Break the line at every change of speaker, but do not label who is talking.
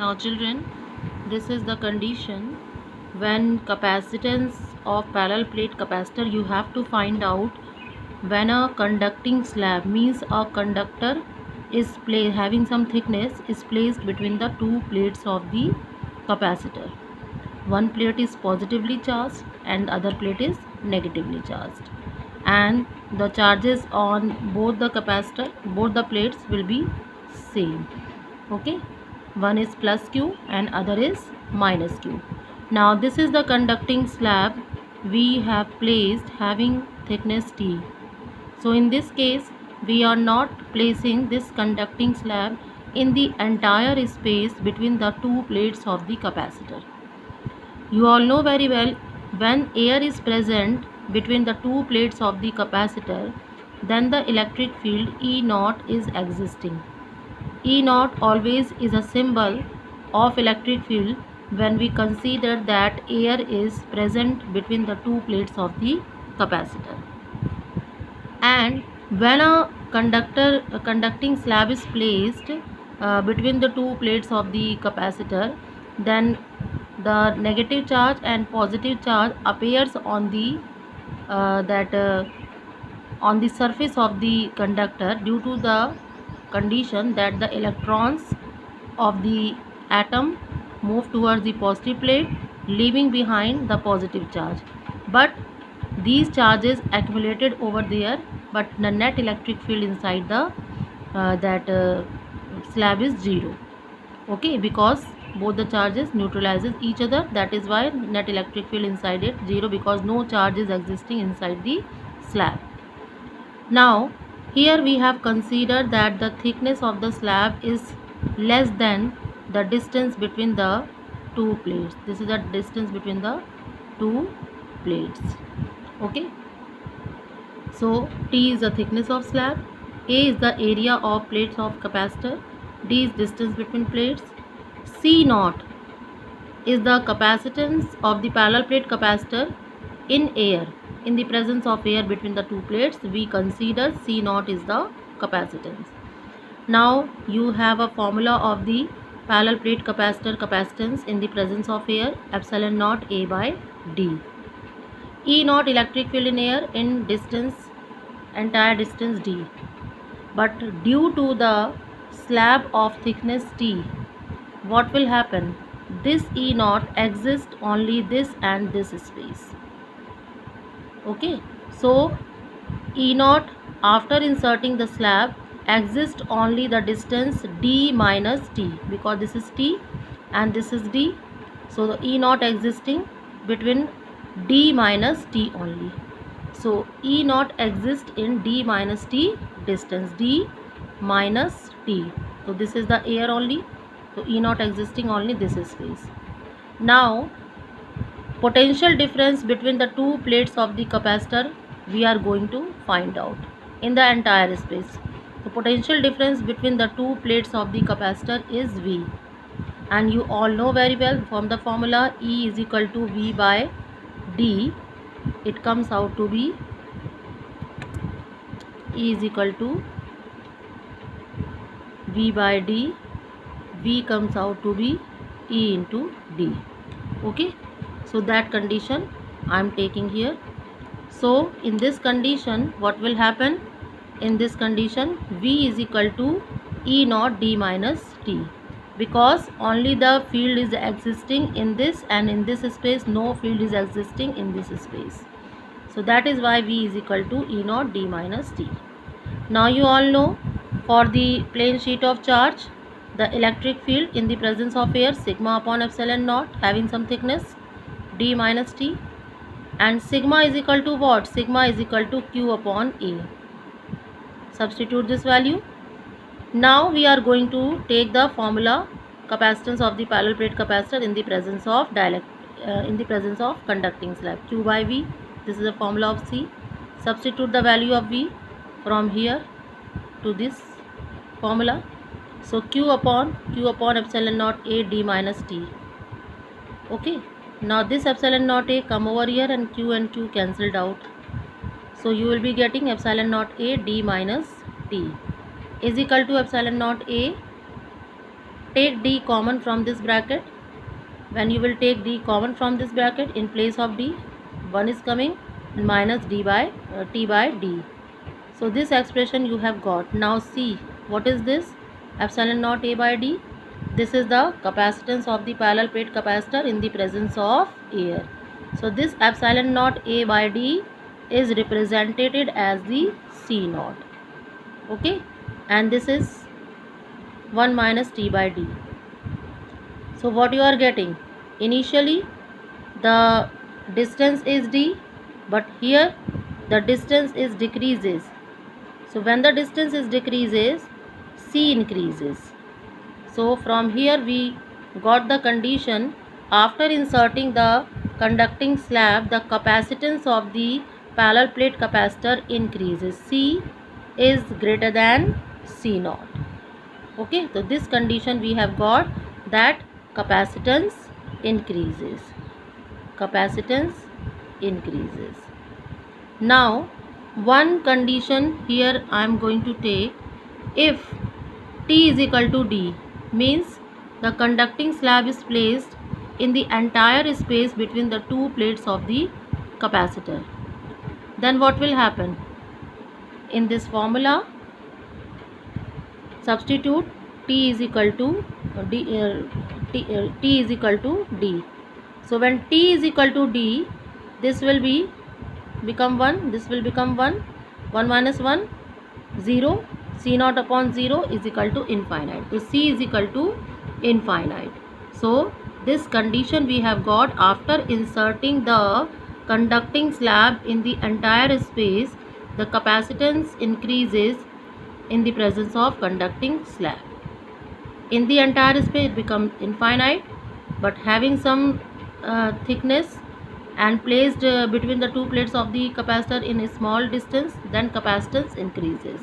Now children, this is the condition when capacitance of parallel plate capacitor. You have to find out when a conducting slab, means a conductor is having some thickness, is placed between the two plates of the capacitor. One plate is positively charged and the other plate is negatively charged, and the charges on both the capacitor, both the plates will be same. Okay, one is plus q and other is minus q. Now this is the conducting slab we have placed having thickness t. So in this case we are not placing this conducting slab in the entire space between the two plates of the capacitor. You all know very well, when air is present between the two plates of the capacitor, then the electric field E0 is existing. E0 always is a symbol of electric field when we consider that air is present between the two plates of the capacitor. And when a conducting slab is placed between the two plates of the capacitor, then the negative charge and positive charge appears on the on the surface of the conductor, due to the condition that the electrons of the atom move towards the positive plate, leaving behind the positive charge. But these charges accumulated over there, but the net electric field inside the slab is 0. Okay, because both the charges neutralizes each other, that is why net electric field inside it 0, because no charge is existing inside the slab. Now here we have considered that the thickness of the slab is less than the distance between the two plates. This is the distance between the two plates. Okay, so T is the thickness of slab, A is the area of plates of capacitor, D is distance between plates, C0 is the capacitance of the parallel plate capacitor in air. In the presence of air between the two plates, we consider C0 is the capacitance. Now you have a formula of the parallel plate capacitor capacitance in the presence of air, epsilon naught A by D. E0 electric field in air in distance, entire distance d. But due to the slab of thickness T, what will happen? This E0 exists only this and this space. Okay, so E0 after inserting the slab exists only the distance d minus t, because this is t and this is d. So the E0 existing between d minus t only. So E0 exists in d minus t distance, d minus t. So this is the air only. So E0 existing only this space. Now potential difference between the two plates of the capacitor we are going to find out in the entire space. The potential difference between the two plates of the capacitor is V, and you all know very well from the formula E is equal to V by D. It comes out to be E is equal to V by D. V comes out to be E into D. Okay, so that condition I am taking here. So in this condition what will happen? In this condition V is equal to E0 D minus T, because only the field is existing in this, and in this space no field is existing in this space. So that is why V is equal to E0 D minus T. Now you all know, for the plane sheet of charge, the electric field in the presence of air, sigma upon epsilon naught, having some thickness d minus t, and sigma is equal to what? Sigma is equal to q upon A. Substitute this value. Now we are going to take the formula capacitance of the parallel plate capacitor in the presence of conducting slab, q by V. This is the formula of C. Substitute the value of V from here to this formula. So q upon epsilon naught A d minus t. Okay, now this epsilon naught A come over here and q cancelled out. So you will be getting epsilon naught A d minus t is equal to epsilon naught A take d common from this bracket. When you will take d common from this bracket, in place of d 1 is coming and minus d by t by d. So this expression you have got. Now see, what is this? Epsilon naught A by D. This is the capacitance of the parallel plate capacitor in the presence of air. So this epsilon naught A by D is represented as the C naught. Okay, and this is 1 minus T by D. So what you are getting? Initially the distance is D, but here the distance is decreases. So when the distance is decreases, C increases. So from here we got the condition, after inserting the conducting slab, the capacitance of the parallel plate capacitor increases. C is greater than C naught. Okay, so this condition we have got, that capacitance increases. Capacitance increases. Now one condition here I am going to take, if T is equal to D, means the conducting slab is placed in the entire space between the two plates of the capacitor, then what will happen? In this formula, substitute T is equal to T is equal to D. So when T is equal to D, this will become 1, this will become 1, 1 minus 1, 0, C naught upon 0 is equal to infinite. So C is equal to infinite. So this condition we have got after inserting the conducting slab in the entire space, the capacitance increases in the presence of conducting slab. In the entire space it becomes infinite, but having some thickness and placed between the two plates of the capacitor in a small distance, then capacitance increases.